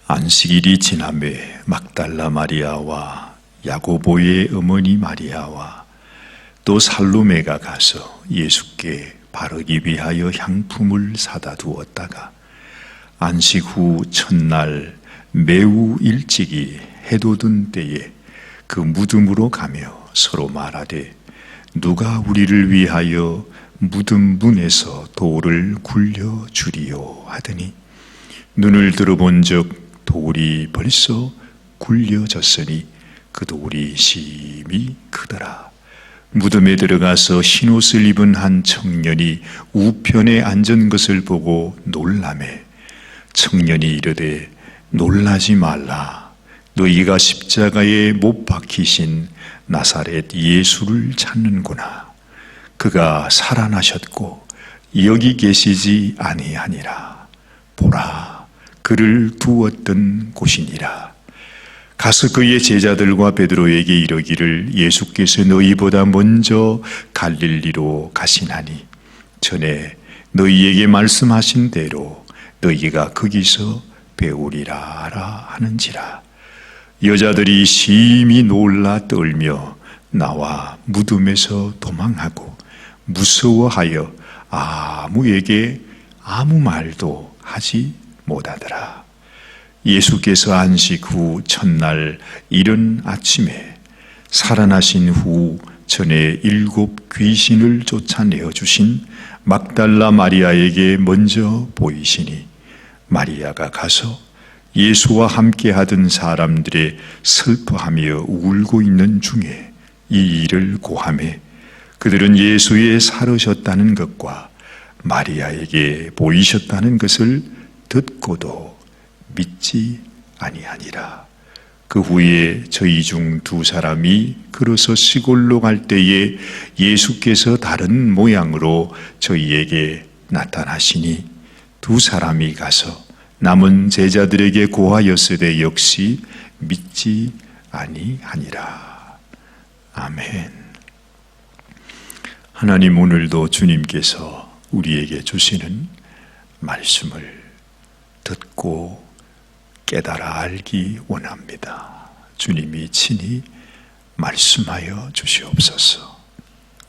안식일이 지남에 막달라 마리아와 야고보의 어머니 마리아와 또 살로메가 가서 예수께 바르기 위하여 향품을 사다 두었다가 안식 후 첫날 매우 일찍이 해돋은 때에 그 무덤으로 가며 서로 말하되 누가 우리를 위하여 무덤 문에서 돌을 굴려 주리요 하더니 눈을 들어본 적 돌이 벌써 굴려졌으니 그 돌이 심히 크더라. 무덤에 들어가서 흰옷을 입은 한 청년이 우편에 앉은 것을 보고 놀라매 청년이 이르되 놀라지 말라. 너희가 십자가에 못 박히신 나사렛 예수를 찾는구나. 그가 살아나셨고 여기 계시지 아니하니라. 보라, 그를 두었던 곳이니라. 가서 그의 제자들과 베드로에게 이르기를 예수께서 너희보다 먼저 갈릴리로 가시나니 전에 너희에게 말씀하신 대로 너희가 거기서 배우리라 하라 하는지라. 여자들이 심히 놀라 떨며 나와 무덤에서 도망하고 무서워하여 아무에게 아무 말도 하지 못하더라. 예수께서 안식 후 첫날 이른 아침에 살아나신 후 전에 7 귀신을 쫓아내어 주신 막달라 마리아에게 먼저 보이시니 마리아가 가서 예수와 함께 하던 사람들의 슬퍼하며 울고 있는 중에 이 일을 고하매 그들은 예수의 살으셨다는 것과 마리아에게 보이셨다는 것을 듣고도 믿지 아니하니라. 그 후에 저희 중 2 사람이 걸어서 시골로 갈 때에 예수께서 다른 모양으로 저희에게 나타나시니 2 사람이 가서 남은 제자들에게 고하였으되 역시 믿지 아니하니라. 아멘. 하나님, 오늘도 주님께서 우리에게 주시는 말씀을 듣고 깨달아 알기 원합니다. 주님이 친히 말씀하여 주시옵소서.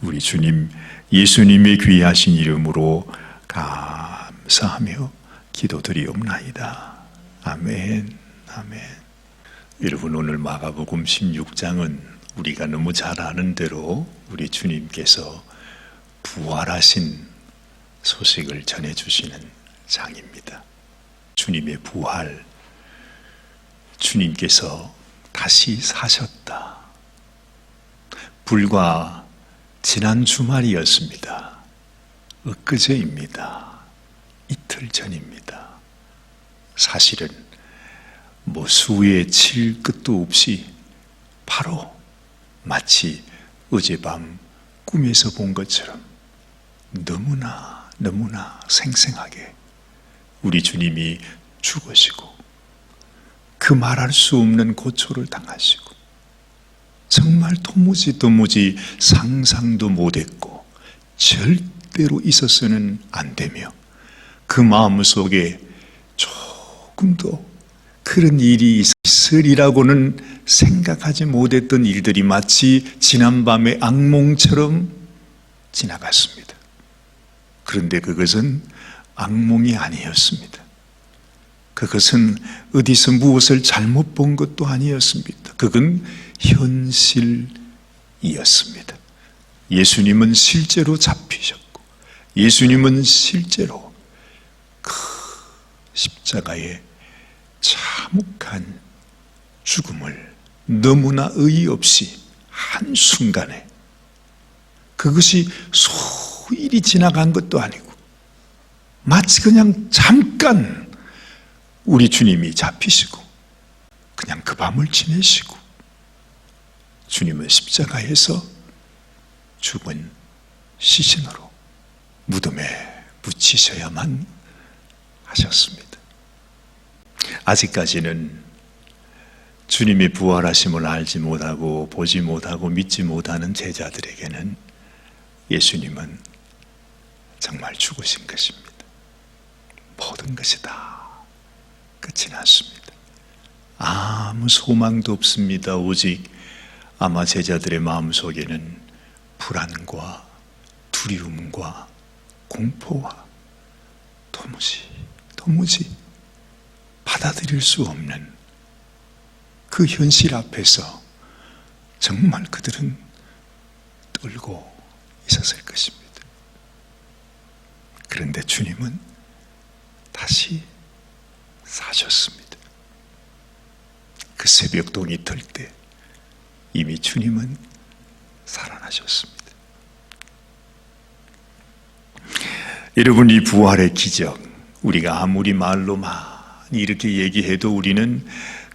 우리 주님 예수님의 귀하신 이름으로 감사하며 기도드리옵나이다. 아멘. 아멘. 여러분, 오늘 마가복음 16장은 우리가 너무 잘 아는 대로 우리 주님께서 부활하신 소식을 전해주시는 장입니다. 주님의 부활, 주님께서 다시 사셨다. 불과 지난 주말이었습니다. 엊그제입니다. 이틀 전입니다. 사실은 수에 칠 끝도 없이 바로 마치 어젯밤 꿈에서 본 것처럼 너무나 생생하게 우리 주님이 죽으시고 그 말할 수 없는 고초를 당하시고 정말 도무지 상상도 못했고 절대로 있어서는 안 되며 그 마음속에 조금도 그런 일이 있으리라고는 생각하지 못했던 일들이 마치 지난밤의 악몽처럼 지나갔습니다. 그런데 그것은 악몽이 아니었습니다. 그것은 어디서 무엇을 잘못 본 것도 아니었습니다. 그건 현실이었습니다. 예수님은 실제로 잡히셨고 예수님은 실제로 그 십자가의 참혹한 죽음을 너무나 의의 없이 한순간에, 그것이 소일이 지나간 것도 아니고 마치 그냥 잠깐 우리 주님이 잡히시고 그냥 그 밤을 지내시고 주님은 십자가에서 죽은 시신으로 무덤에 묻히셔야만 하셨습니다. 아직까지는 주님의 부활하심을 알지 못하고 보지 못하고 믿지 못하는 제자들에게는 예수님은 정말 죽으신 것입니다. 모든 것이 다 끝이 났습니다. 아무 소망도 없습니다. 오직 아마 제자들의 마음속에는 불안과 두려움과 공포와 도무지 받아들일 수 없는 그 현실 앞에서 정말 그들은 떨고 있었을 것입니다. 그런데 주님은 다시 사셨습니다. 그 새벽동이 들 때 이미 주님은 살아나셨습니다. 여러분, 이 부활의 기적, 우리가 아무리 말로 많이 이렇게 얘기해도 우리는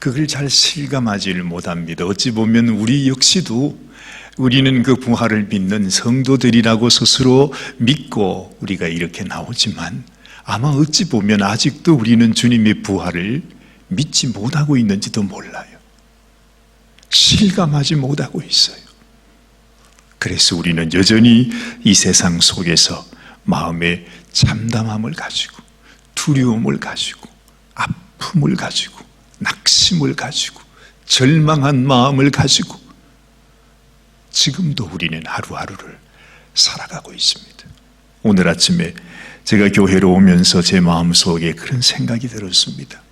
그걸 잘 실감하지를 못합니다. 어찌 보면 우리 역시도 우리는 그 부활을 믿는 성도들이라고 스스로 믿고 우리가 이렇게 나오지만 아마 어찌 보면 아직도 우리는 주님의 부활을 믿지 못하고 있는지도 몰라요. 실감하지 못하고 있어요. 그래서 우리는 여전히 이 세상 속에서 마음의 참담함을 가지고, 두려움을 가지고, 아픔을 가지고, 낙심을 가지고, 절망한 마음을 가지고 지금도 우리는 하루하루를 살아가고 있습니다. 오늘 아침에 제가 교회로 오면서 제 마음속에 그런 생각이 들었습니다.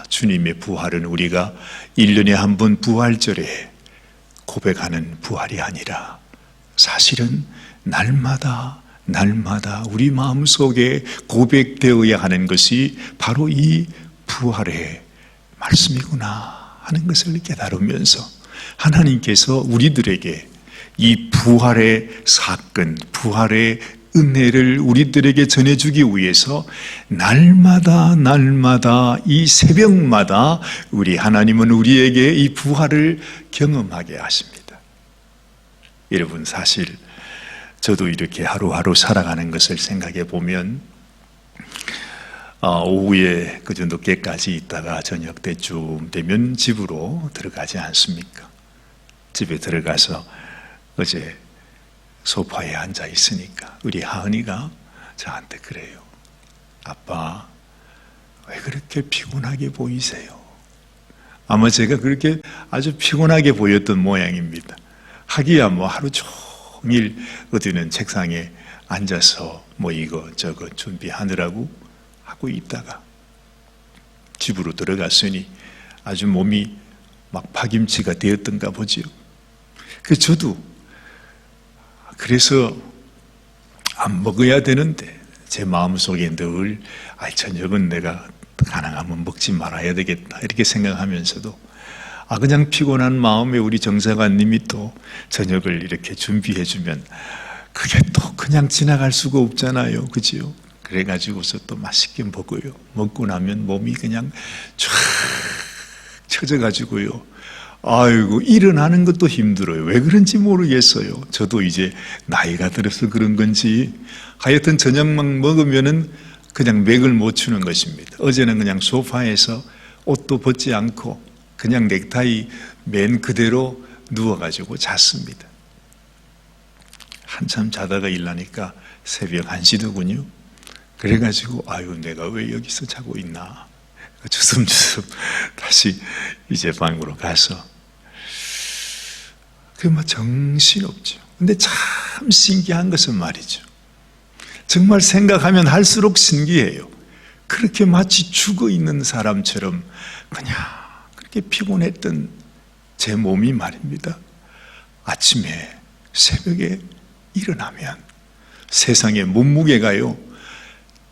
주님의 부활은 우리가 1년에 한 번 부활절에 고백하는 부활이 아니라 사실은 날마다 우리 마음속에 고백되어야 하는 것이 바로 이 부활의 말씀이구나 하는 것을 깨달으면서 하나님께서 우리들에게 이 부활의 사건, 부활의 은혜를 우리들에게 전해주기 위해서 날마다 이 새벽마다 우리 하나님은 우리에게 이 부활을 경험하게 하십니다. 여러분, 사실 저도 이렇게 하루하루 살아가는 것을 생각해 보면 오후에 그저 늦게까지 있다가 저녁 때쯤 되면 집으로 들어가지 않습니까? 집에 들어가서 어제 소파에 앉아 있으니까 우리 하은이가 저한테 그래요. 아빠, 왜 그렇게 피곤하게 보이세요? 아마 제가 그렇게 아주 피곤하게 보였던 모양입니다. 하기야 하루 종일 어디는 책상에 앉아서 이거 저거 준비하느라고 하고 있다가 집으로 들어갔으니 아주 몸이 막 파김치가 되었던가 보지요. 저도 그래서 안 먹어야 되는데 제 마음속에 늘 저녁은 내가 가능하면 먹지 말아야 되겠다 이렇게 생각하면서도 그냥 피곤한 마음에 우리 정사관님이 또 저녁을 이렇게 준비해 주면 그게 또 그냥 지나갈 수가 없잖아요. 그지요? 그래가지고서 또 맛있게 먹어요. 먹고 나면 몸이 그냥 쫙 처져가지고요. 일어나는 것도 힘들어요. 왜 그런지 모르겠어요. 저도 이제 나이가 들어서 그런 건지 하여튼 저녁만 먹으면은 그냥 맥을 못 추는 것입니다. 어제는 그냥 소파에서 옷도 벗지 않고 그냥 넥타이 맨 그대로 누워가지고 잤습니다. 한참 자다가 일어나니까 새벽 1시더군요. 그래가지고 내가 왜 여기서 자고 있나 주섬주섬 다시 이제 방으로 가서 정신없죠. 근데 참 신기한 것은 말이죠. 정말 생각하면 할수록 신기해요. 그렇게 마치 죽어 있는 사람처럼 그냥 그렇게 피곤했던 제 몸이 말입니다. 아침에 새벽에 일어나면 세상의 몸무게가요.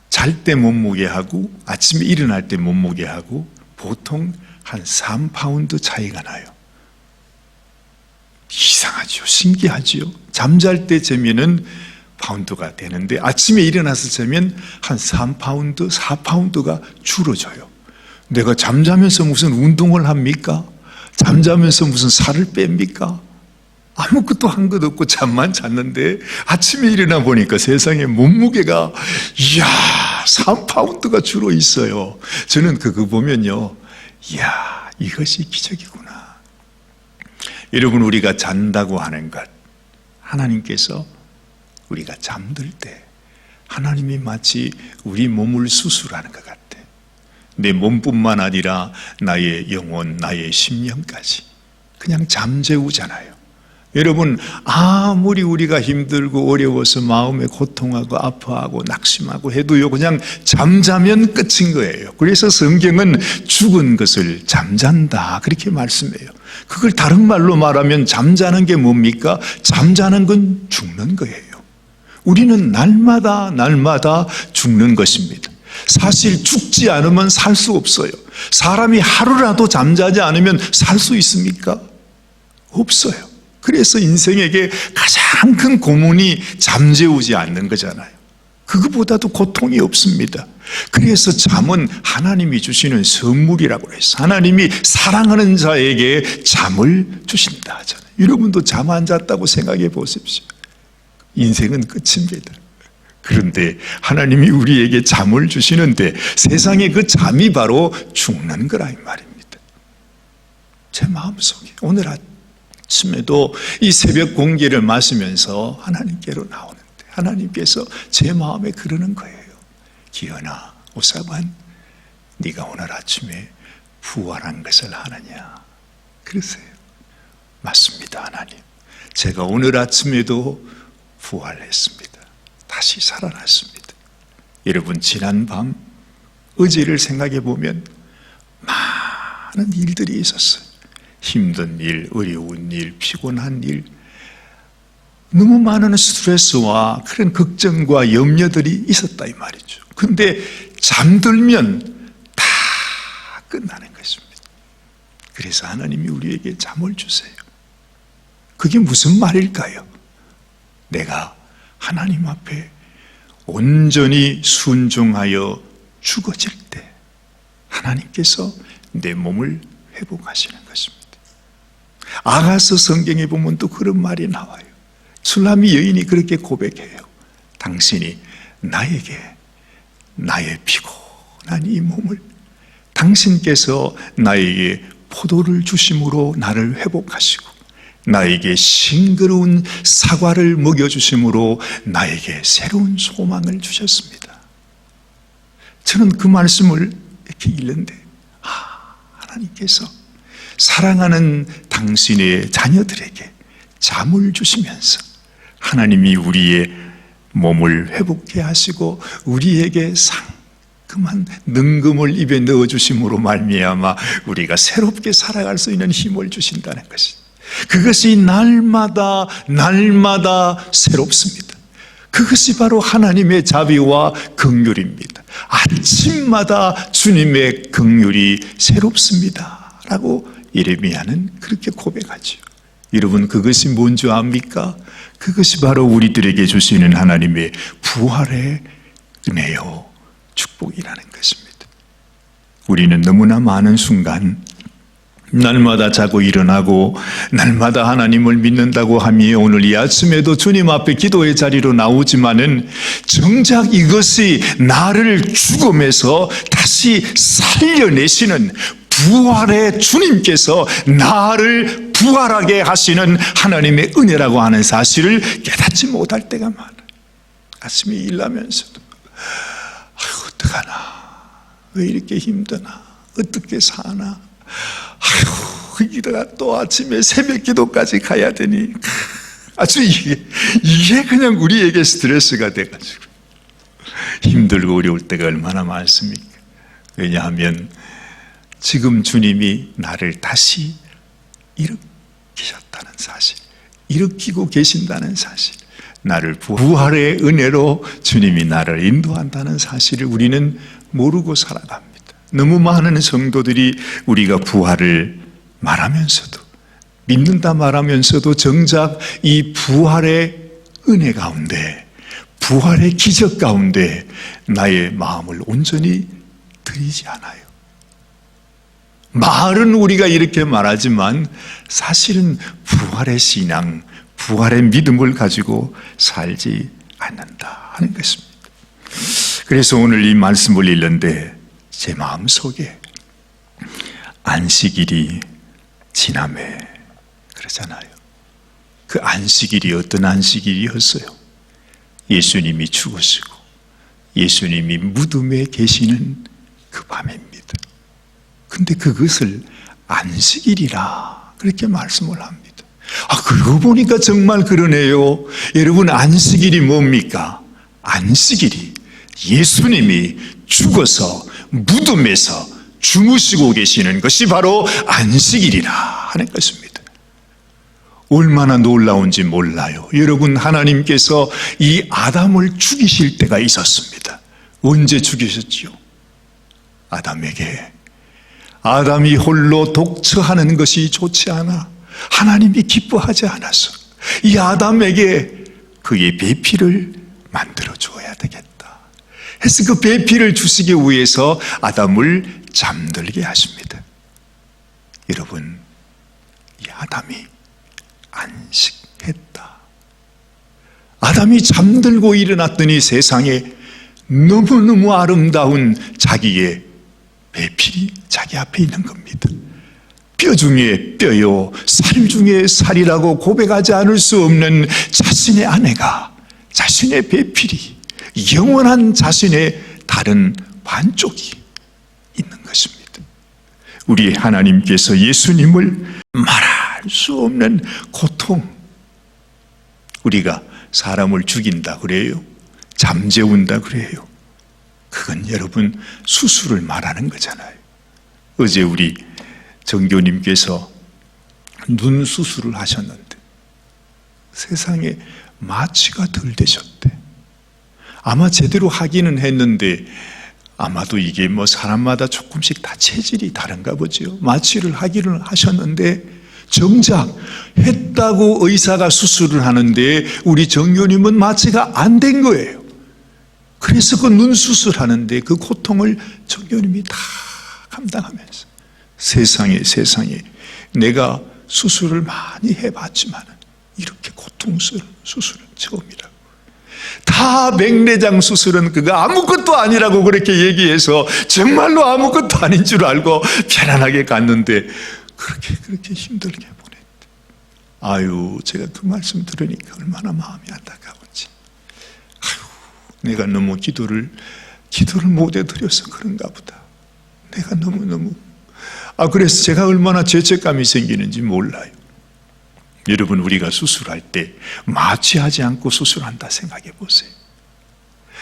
잘 때 몸무게하고 아침에 일어날 때 몸무게하고 보통 한 3파운드 차이가 나요. 이상하죠. 신기하죠. 잠잘 때 재면은 파운드가 되는데 아침에 일어나서 재면 한 3파운드, 4파운드가 줄어져요. 내가 잠자면서 무슨 운동을 합니까? 잠자면서 무슨 살을 뺍니까? 아무것도 한 것 없고 잠만 잤는데 아침에 일어나 보니까 세상에 몸무게가 3파운드가 줄어 있어요. 저는 그거 보면요, 이것이 기적이구나. 여러분, 우리가 잔다고 하는 것, 하나님께서 우리가 잠들 때 하나님이 마치 우리 몸을 수술하는 것 같아. 내 몸뿐만 아니라 나의 영혼, 나의 심령까지 그냥 잠재우잖아요. 여러분, 아무리 우리가 힘들고 어려워서 마음에 고통하고 아파하고 낙심하고 해도요, 그냥 잠자면 끝인 거예요. 그래서 성경은 죽은 것을 잠잔다 그렇게 말씀해요. 그걸 다른 말로 말하면 잠자는 게 뭡니까? 잠자는 건 죽는 거예요. 우리는 날마다 죽는 것입니다. 사실 죽지 않으면 살 수 없어요. 사람이 하루라도 잠자지 않으면 살 수 있습니까? 없어요. 그래서 인생에게 가장 큰 고문이 잠재우지 않는 거잖아요. 그것보다도 고통이 없습니다. 그래서 잠은 하나님이 주시는 선물이라고 해서 하나님이 사랑하는 자에게 잠을 주신다 하잖아요. 여러분도 잠 안 잤다고 생각해 보십시오. 인생은 끝입니다. 그런데 하나님이 우리에게 잠을 주시는데 세상에 그 잠이 바로 죽는 거라 이 말입니다. 제 마음속에 오늘 아침에도 이 새벽 공기를 마시면서 하나님께로 나오는데 하나님께서 제 마음에 그러는 거예요. 기현아, 오사관, 네가 오늘 아침에 부활한 것을 아느냐? 그러세요. 맞습니다, 하나님. 제가 오늘 아침에도 부활했습니다. 다시 살아났습니다. 여러분, 지난 밤 어제를 생각해 보면 많은 일들이 있었어요. 힘든 일, 어려운 일, 피곤한 일, 너무 많은 스트레스와 그런 걱정과 염려들이 있었다 이 말이죠. 그런데 잠들면 다 끝나는 것입니다. 그래서 하나님이 우리에게 잠을 주세요. 그게 무슨 말일까요? 내가 하나님 앞에 온전히 순종하여 죽어질 때 하나님께서 내 몸을 회복하시는 것입니다. 아가서 성경에 보면 또 그런 말이 나와요. 술라미 여인이 그렇게 고백해요. 당신이 나에게 나의 피곤한 이 몸을 당신께서 나에게 포도를 주심으로 나를 회복하시고 나에게 싱그러운 사과를 먹여주심으로 나에게 새로운 소망을 주셨습니다. 저는 그 말씀을 이렇게 읽는데 하나님께서 사랑하는 당신의 자녀들에게 잠을 주시면서 하나님이 우리의 몸을 회복해 하시고 우리에게 상큼한 능금을 입에 넣어주심으로 말미암아 우리가 새롭게 살아갈 수 있는 힘을 주신다는 것이, 그것이 날마다 새롭습니다. 그것이 바로 하나님의 자비와 긍휼입니다. 아침마다 주님의 긍휼이 새롭습니다 라고 예레미야는 그렇게 고백하죠. 여러분, 그것이 뭔지 압니까? 그것이 바로 우리들에게 주시는 하나님의 부활의 은혜요 축복이라는 것입니다. 우리는 너무나 많은 순간 날마다 자고 일어나고 날마다 하나님을 믿는다고 하며 오늘 이 아침에도 주님 앞에 기도의 자리로 나오지만은 정작 이것이 나를 죽음에서 다시 살려내시는 부활의 주님께서 나를 부활하게 하시는 하나님의 은혜라고 하는 사실을 깨닫지 못할 때가 많아요. 아침에 일하면서도 어떡하나, 왜 이렇게 힘드나, 어떻게 사나, 이러다가 또 아침에 새벽 기도까지 가야 되니 아주 이게 그냥 우리에게 스트레스가 돼가지고 힘들고 어려울 때가 얼마나 많습니까? 왜냐하면 지금 주님이 나를 다시 일으키셨다는 사실, 일으키고 계신다는 사실, 나를 부활의 은혜로 주님이 나를 인도한다는 사실을 우리는 모르고 살아갑니다. 너무 많은 성도들이 우리가 부활을 말하면서도, 믿는다 말하면서도 정작 이 부활의 은혜 가운데, 부활의 기적 가운데 나의 마음을 온전히 드리지 않아요. 말은 우리가 이렇게 말하지만 사실은 부활의 신앙, 부활의 믿음을 가지고 살지 않는다 하는 것입니다. 그래서 오늘 이 말씀을 읽는데 제 마음속에 안식일이 지나매 그러잖아요. 그 안식일이 어떤 안식일이었어요? 예수님이 죽으시고 예수님이 무덤에 계시는 그 밤입니다. 근데 그것을 안식일이라 그렇게 말씀을 합니다. 그러고 보니까 정말 그러네요. 여러분, 안식일이 뭡니까? 안식일이 예수님이 죽어서 무덤에서 주무시고 계시는 것이 바로 안식일이라 하는 것입니다. 얼마나 놀라운지 몰라요. 여러분, 하나님께서 이 아담을 죽이실 때가 있었습니다. 언제 죽이셨지요? 아담에게 아담이 홀로 독처하는 것이 좋지 않아 하나님이 기뻐하지 않아서 이 아담에게 그의 배필을 만들어 주어야 되겠다 해서 그 배필을 주시기 위해서 아담을 잠들게 하십니다. 여러분, 이 아담이 안식했다. 아담이 잠들고 일어났더니 세상에 너무너무 아름다운 자기의 배필이 자기 앞에 있는 겁니다. 뼈 중에 뼈요, 살 중에 살이라고 고백하지 않을 수 없는 자신의 아내가, 자신의 배필이, 영원한 자신의 다른 반쪽이 있는 것입니다. 우리 하나님께서 예수님을 말할 수 없는 고통, 우리가 사람을 죽인다 그래요? 잠재운다 그래요? 그건 여러분 수술을 말하는 거잖아요. 어제 우리 정교님께서 눈 수술을 하셨는데 세상에 마취가 덜 되셨대. 아마 제대로 하기는 했는데 아마도 이게 사람마다 조금씩 다 체질이 다른가 보죠. 마취를 하기는 하셨는데 정작 했다고 의사가 수술을 하는데 우리 정교님은 마취가 안 된 거예요. 그래서 그 눈 수술하는데 그 고통을 정교님이 다 감당하면서 세상에 내가 수술을 많이 해봤지만 이렇게 고통스러운 수술은 처음이라고. 다 백내장 수술은 그거 아무것도 아니라고 그렇게 얘기해서 정말로 아무것도 아닌 줄 알고 편안하게 갔는데 그렇게 힘들게 보냈대. 아유, 제가 그 말씀 들으니까 얼마나 마음이 안타까운지. 내가 너무 기도를 못해 드려서 그런가 보다. 내가 너무 그래서 제가 얼마나 죄책감이 생기는지 몰라요. 여러분, 우리가 수술할 때 마취하지 않고 수술한다 생각해 보세요.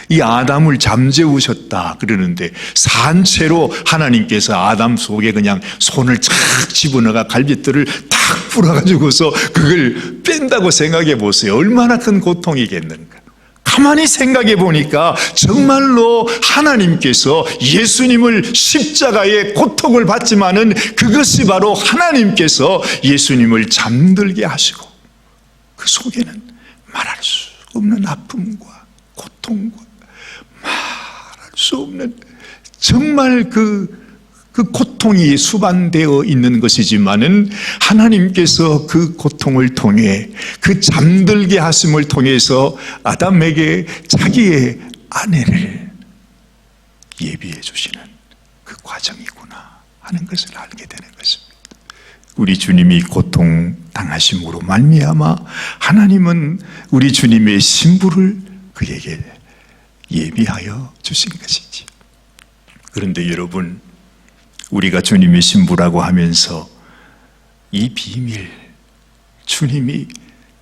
이 아담을 잠재우셨다 그러는데 산채로 하나님께서 아담 속에 그냥 손을 착 집어넣어가 갈비뼈를 탁 풀어가지고서 그걸 뺀다고 생각해 보세요. 얼마나 큰 고통이겠는가. 가만히 생각해 보니까 정말로 하나님께서 예수님을 십자가의 고통을 받지만은 그것이 바로 하나님께서 예수님을 잠들게 하시고 그 속에는 말할 수 없는 아픔과 고통과 말할 수 없는 정말 그 고통이 수반되어 있는 것이지만은 하나님께서 그 고통을 통해 그 잠들게 하심을 통해서 아담에게 자기의 아내를 예비해 주시는 그 과정이구나 하는 것을 알게 되는 것입니다. 우리 주님이 고통 당하심으로 말미암아 하나님은 우리 주님의 신부를 그에게 예비하여 주신 것이지. 그런데 여러분, 우리가 주님의 신부라고 하면서 이 비밀, 주님이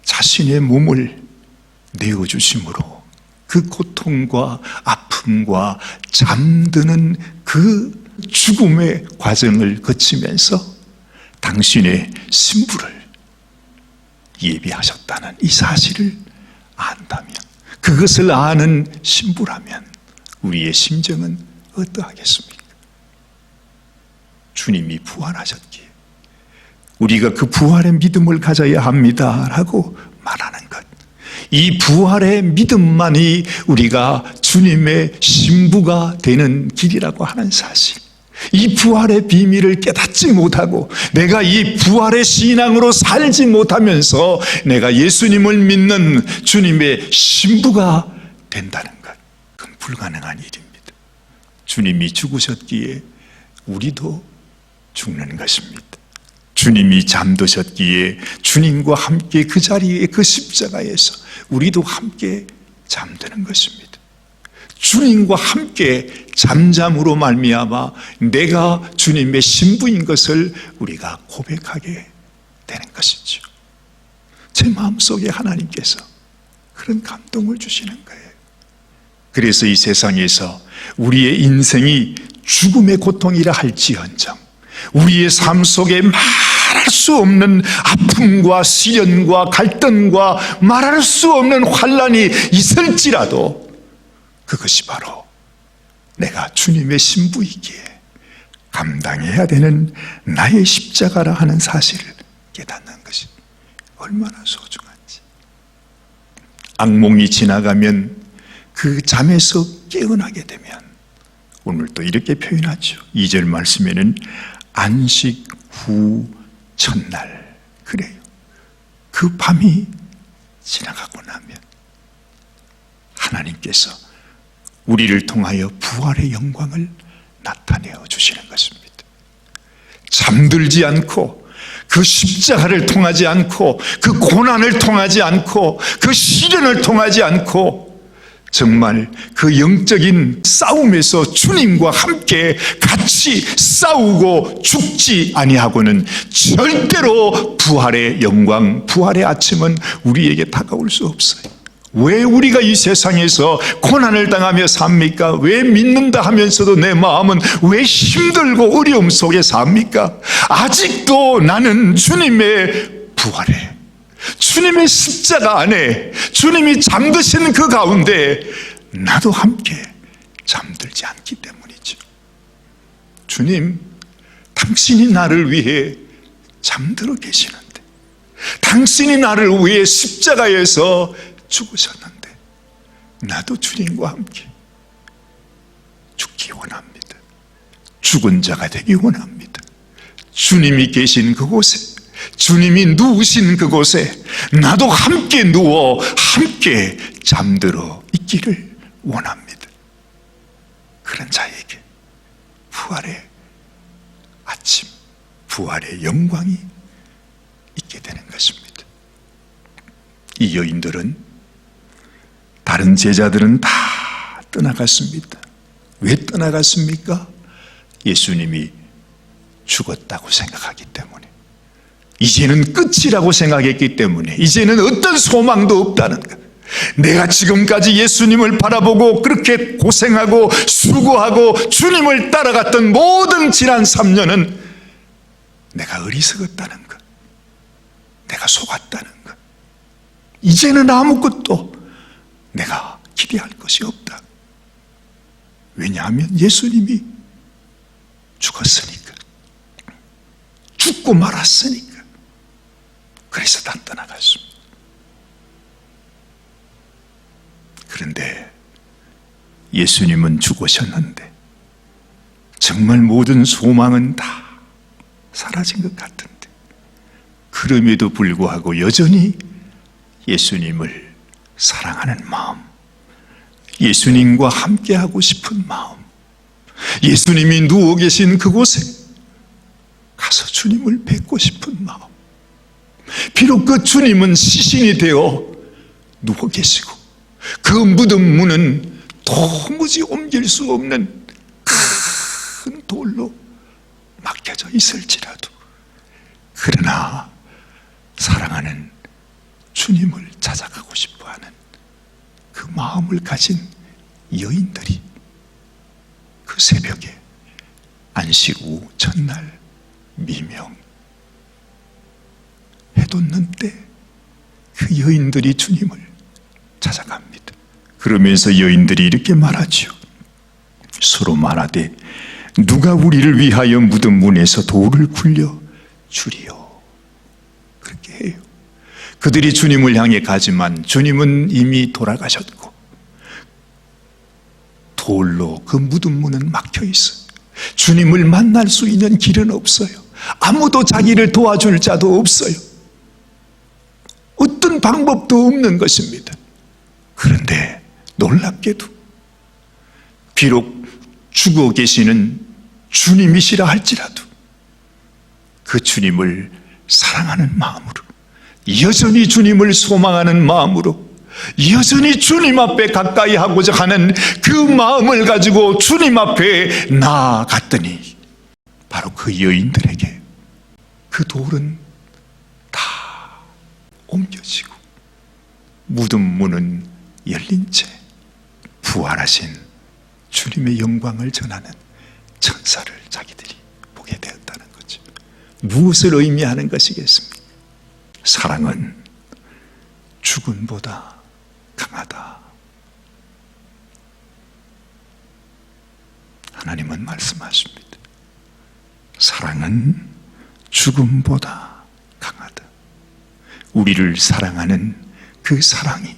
자신의 몸을 내어주심으로 그 고통과 아픔과 잠드는 그 죽음의 과정을 거치면서 당신의 신부를 예비하셨다는 이 사실을 안다면, 그것을 아는 신부라면 우리의 심정은 어떠하겠습니까? 주님이 부활하셨기에 우리가 그 부활의 믿음을 가져야 합니다라고 말하는 것, 이 부활의 믿음만이 우리가 주님의 신부가 되는 길이라고 하는 사실, 이 부활의 비밀을 깨닫지 못하고 내가 이 부활의 신앙으로 살지 못하면서 내가 예수님을 믿는 주님의 신부가 된다는 것, 그건 불가능한 일입니다. 주님이 죽으셨기에 우리도 죽는 것입니다. 주님이 잠드셨기에 주님과 함께 그 자리에 그 십자가에서 우리도 함께 잠드는 것입니다. 주님과 함께 잠잠으로 말미암아 내가 주님의 신부인 것을 우리가 고백하게 되는 것이죠. 제 마음속에 하나님께서 그런 감동을 주시는 거예요. 그래서 이 세상에서 우리의 인생이 죽음의 고통이라 할지언정, 우리의 삶 속에 말할 수 없는 아픔과 시련과 갈등과 말할 수 없는 환난이 있을지라도 그것이 바로 내가 주님의 신부이기에 감당해야 되는 나의 십자가라 하는 사실을 깨닫는 것이 얼마나 소중한지. 악몽이 지나가면 그 잠에서 깨어나게 되면 오늘 또 이렇게 표현하죠. 2절 말씀에는 안식 후 첫날. 그래요. 그 밤이 지나가고 나면 하나님께서 우리를 통하여 부활의 영광을 나타내어 주시는 것입니다. 잠들지 않고 그 십자가를 통하지 않고 그 고난을 통하지 않고 그 시련을 통하지 않고 정말 그 영적인 싸움에서 주님과 함께 같이 싸우고 죽지 아니하고는 절대로 부활의 영광, 부활의 아침은 우리에게 다가올 수 없어요. 왜 우리가 이 세상에서 고난을 당하며 삽니까? 왜 믿는다 하면서도 내 마음은 왜 힘들고 어려움 속에 삽니까? 아직도 나는 주님의 부활에, 주님의 십자가 안에, 주님이 잠드신 그 가운데 나도 함께 잠들지 않기 때문이죠. 주님, 당신이 나를 위해 잠들어 계시는데, 당신이 나를 위해 십자가에서 죽으셨는데 나도 주님과 함께 죽기 원합니다. 죽은 자가 되기 원합니다. 주님이 계신 그곳에, 주님이 누우신 그곳에 나도 함께 누워 함께 잠들어 있기를 원합니다. 그런 자에게 부활의 아침, 부활의 영광이 있게 되는 것입니다. 이 여인들은, 다른 제자들은 다 떠나갔습니다. 왜 떠나갔습니까? 예수님이 죽었다고 생각하기 때문에, 이제는 끝이라고 생각했기 때문에, 이제는 어떤 소망도 없다는 것. 내가 지금까지 예수님을 바라보고 그렇게 고생하고 수고하고 주님을 따라갔던 모든 지난 3년은 내가 어리석었다는 것, 내가 속았다는 것, 이제는 아무것도 내가 기대할 것이 없다. 왜냐하면 예수님이 죽었으니까, 죽고 말았으니까. 그래서 다 떠나갔습니다. 그런데 예수님은 죽으셨는데 정말 모든 소망은 다 사라진 것 같은데, 그럼에도 불구하고 여전히 예수님을 사랑하는 마음, 예수님과 함께하고 싶은 마음, 예수님이 누워 계신 그곳에 가서 주님을 뵙고 싶은 마음, 비록 그 주님은 시신이 되어 누워 계시고 그 무덤 문은 도무지 옮길 수 없는 큰 돌로 막혀져 있을지라도, 그러나 사랑하는 주님을 찾아가고 싶어하는 그 마음을 가진 여인들이 그 새벽에 안식 후 첫날 미명 해돋는 때 그 여인들이 주님을 찾아갑니다. 그러면서 여인들이 이렇게 말하죠. 서로 말하되 누가 우리를 위하여 무덤 문에서 돌을 굴려 주리요. 그렇게 해요. 그들이 주님을 향해 가지만 주님은 이미 돌아가셨고 돌로 그 무덤 문은 막혀 있어요. 주님을 만날 수 있는 길은 없어요. 아무도 자기를 도와줄 자도 없어요. 어떤 방법도 없는 것입니다. 그런데 놀랍게도 비록 죽어 계시는 주님이시라 할지라도 그 주님을 사랑하는 마음으로, 여전히 주님을 소망하는 마음으로, 여전히 주님 앞에 가까이 하고자 하는 그 마음을 가지고 주님 앞에 나아갔더니 바로 그 여인들에게 그 돌은 다 옮겨지고 무덤 문은 열린 채 부활하신 주님의 영광을 전하는 천사를 자기들이 보게 되었다는 거죠. 무엇을 의미하는 것이겠습니까? 사랑은 죽음보다 강하다. 하나님은 말씀하십니다. 사랑은 죽음보다 강하다. 우리를 사랑하는 그 사랑이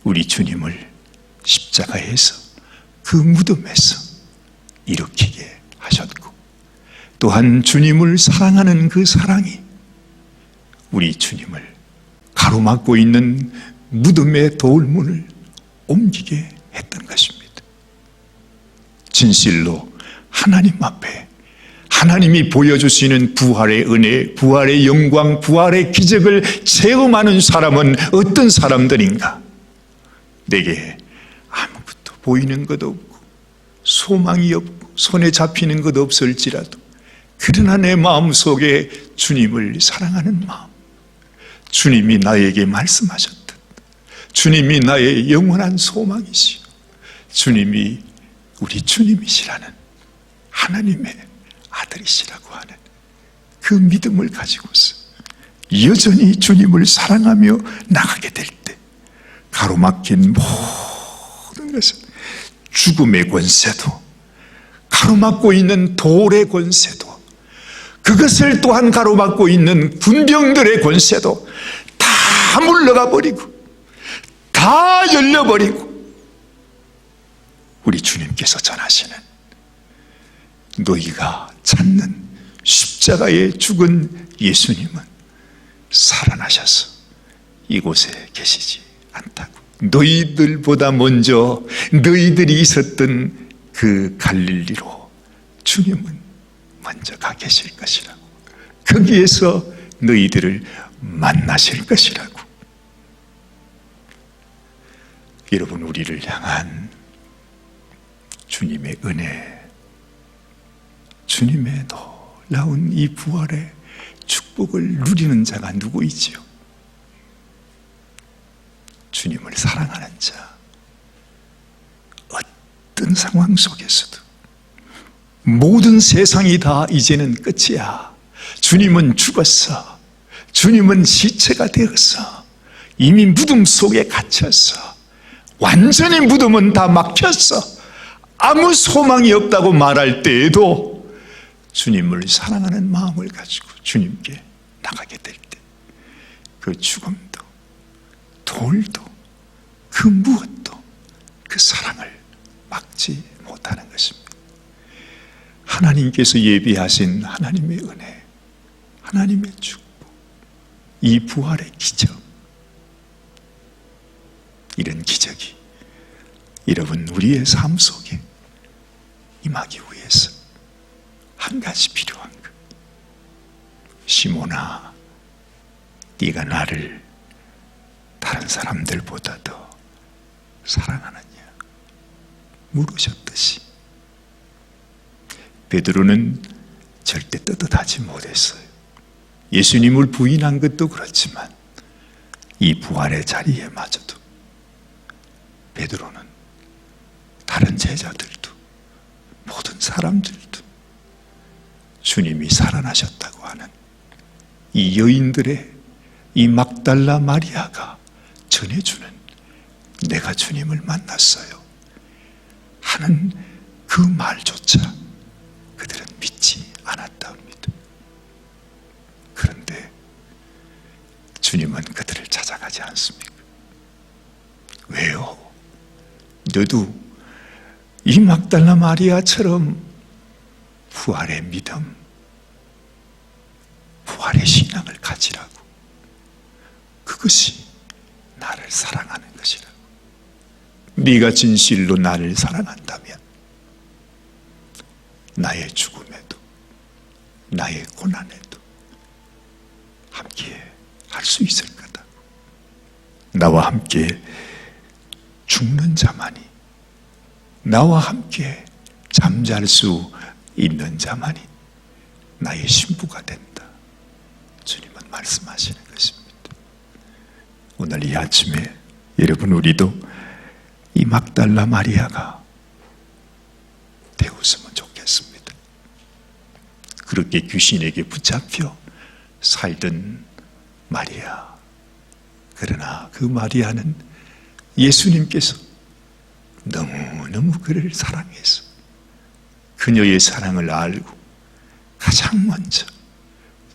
우리 주님을 십자가에서 그 무덤에서 일으키게 하셨고, 또한 주님을 사랑하는 그 사랑이 우리 주님을 가로막고 있는 무덤의 돌문을 옮기게 했던 것입니다. 진실로 하나님 앞에 하나님이 보여주시는 부활의 은혜, 부활의 영광, 부활의 기적을 체험하는 사람은 어떤 사람들인가? 내게 아무것도 보이는 것 없고 소망이 없고 손에 잡히는 것 없을지라도 그러나 내 마음속에 주님을 사랑하는 마음, 주님이 나에게 말씀하셨듯 주님이 나의 영원한 소망이시오, 주님이 우리 주님이시라는 하나님의 아들이시라고 하는 그 믿음을 가지고서 여전히 주님을 사랑하며 나가게 될 때 가로막힌 모든 것은 죽음의 권세도, 가로막고 있는 돌의 권세도, 그것을 또한 가로막고 있는 군병들의 권세도 다 물러가 버리고 다 열려버리고 우리 주님께서 전하시는 너희가 찾는 십자가에 죽은 예수님은 살아나셔서 이곳에 계시지 않다고. 너희들보다 먼저 너희들이 있었던 그 갈릴리로 주님은 먼저 가 계실 것이라고, 거기에서 너희들을 만나실 것이라고. 여러분, 우리를 향한 주님의 은혜, 주님의 놀라운 이 부활의 축복을 누리는 자가 누구이지요? 주님을 사랑하는 자. 어떤 상황 속에서도 모든 세상이 다 이제는 끝이야, 주님은 죽었어, 주님은 시체가 되었어, 이미 무덤 속에 갇혔어, 완전히 무덤은 다 막혔어, 아무 소망이 없다고 말할 때에도 주님을 사랑하는 마음을 가지고 주님께 나가게 될 때 그 죽음도 돌도 그 무엇도 그 사랑을 막지 못하는 것입니다. 하나님께서 예비하신 하나님의 은혜, 하나님의 축복, 이 부활의 기적, 이런 기적이 여러분 우리의 삶 속에 임하기 위해서 한 가지 필요한 것. 시몬아, 네가 나를 다른 사람들보다 더 사랑하느냐 물으셨듯이 베드로는 절대 떳떳하지 못했어요. 예수님을 부인한 것도 그렇지만 이 부활의 자리에마저도 베드로는 다른 제자들도 모든 사람들도 주님이 살아나셨다고 하는 이 여인들의, 이 막달라 마리아가 전해주는 내가 주님을 만났어요 하는 그 말조차 그들은 믿지 않았다 합니다. 그런데 주님은 그들을 찾아가지 않습니까? 왜요? 너도 이 막달라 마리아처럼 부활의 믿음, 부활의 신앙을 가지라고. 그것이 나를 사랑하는 것이라고. 네가 진실로 나를 사랑한다면 나의 죽음에도 나의 고난에도 함께 할 수 있을 거다. 나와 함께 죽는 자만이, 나와 함께 잠잘 수 있는 자만이 나의 신부가 된다. 주님은 말씀하시는 것입니다. 오늘 이 아침에 여러분, 우리도 이 막달라 마리아가 되었으면 좋겠습니다. 그렇게 귀신에게 붙잡혀 살던 마리아. 그러나 그 마리아는 예수님께서 너무너무 그를 사랑해서 그녀의 사랑을 알고 가장 먼저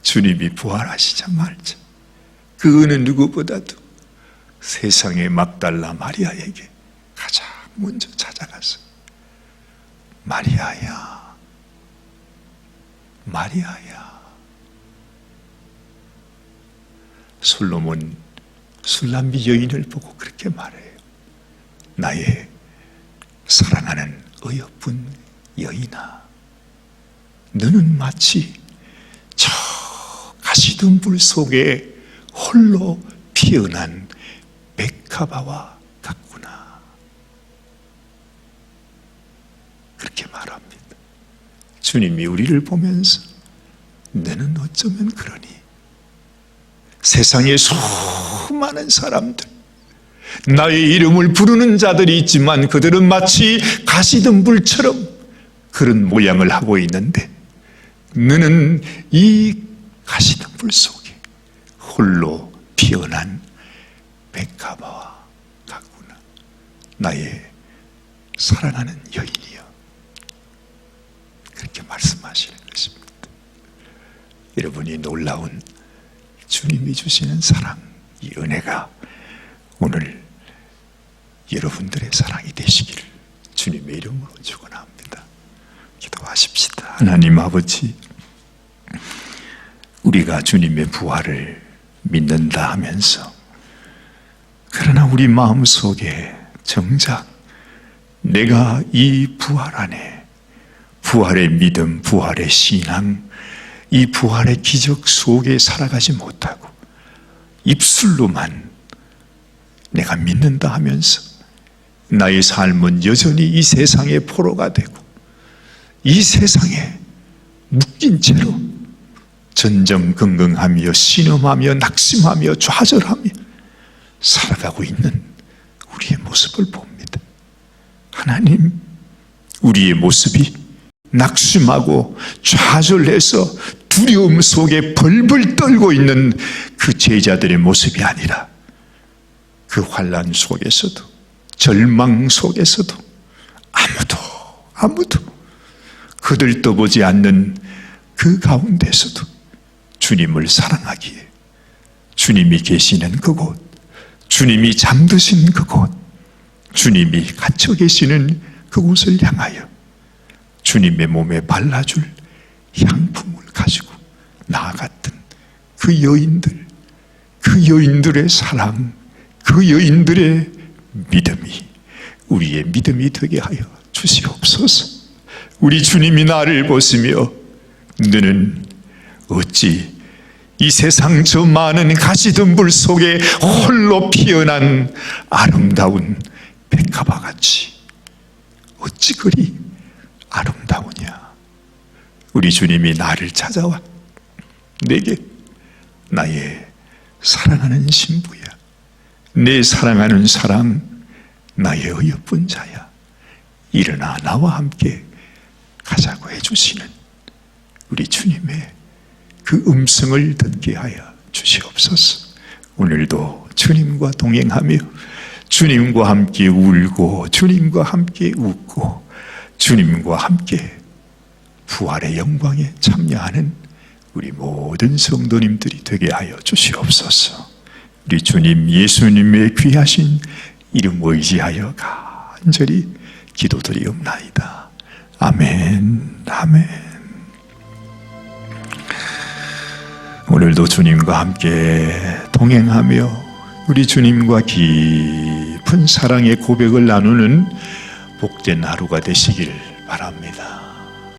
주님이 부활하시자마자 그 어느 누구보다도 세상의 막달라 마리아에게 가장 먼저 찾아가서 마리아야, 마리아야. 솔로몬 술람비 여인을 보고 그렇게 말해요. 나의 사랑하는 어여쁜 여인아, 너는 마치 저 가시덤불 속에 홀로 피어난 백합화와 같구나. 그렇게 말합니다. 주님이 우리를 보면서 너는 어쩌면 그러니 세상에 수많은 사람들, 나의 이름을 부르는 자들이 있지만 그들은 마치 가시덤불처럼 그런 모양을 하고 있는데 너는 이 가시덤불 속에 홀로 피어난 백합화와 같구나. 나의 사랑하는 여인이여. 그렇게 말씀하시는 것입니다. 여러분이 놀라운 주님이 주시는 사랑, 이 은혜가 오늘 여러분들의 사랑이 되시기를 주님의 이름으로 축원합니다. 기도하십시다. 하나님 아버지, 우리가 주님의 부활을 믿는다 하면서 그러나 우리 마음속에 정작 내가 이 부활 안에 부활의 믿음, 부활의 신앙, 이 부활의 기적 속에 살아가지 못하고 입술로만 내가 믿는다 하면서 나의 삶은 여전히 이 세상의 포로가 되고 이 세상에 묶인 채로 전전긍긍하며 신음하며 낙심하며 좌절하며 살아가고 있는 우리의 모습을 봅니다. 하나님, 우리의 모습이 낙심하고 좌절해서 두려움 속에 벌벌 떨고 있는 그 제자들의 모습이 아니라 그 환난 속에서도 절망 속에서도 아무도 그들 떠보지 않는 그 가운데서도 주님을 사랑하기에 주님이 계시는 그곳, 주님이 잠드신 그곳, 주님이 갇혀 계시는 그곳을 향하여 주님의 몸에 발라줄 향품을 가지고 나아갔던 그 여인들, 그 여인들의 사랑, 그 여인들의 믿음이 우리의 믿음이 되게 하여 주시옵소서. 우리 주님이 나를 보시며 너는 어찌 이 세상 저 많은 가시덤불 속에 홀로 피어난 아름다운 백합화같이 어찌 그리 아름다우냐. 우리 주님이 나를 찾아와 내게 나의 사랑하는 신부야, 내 사랑하는 사랑, 나의 어여쁜 자야, 일어나 나와 함께 가자고 해주시는 우리 주님의 그 음성을 듣게 하여 주시옵소서. 오늘도 주님과 동행하며 주님과 함께 울고 주님과 함께 웃고 주님과 함께 부활의 영광에 참여하는 우리 모든 성도님들이 되게 하여 주시옵소서. 우리 주님 예수님의 귀하신 이름 의지하여 간절히 기도드리옵나이다. 아멘, 아멘. 오늘도 주님과 함께 동행하며 우리 주님과 깊은 사랑의 고백을 나누는 복된 하루가 되시길 바랍니다.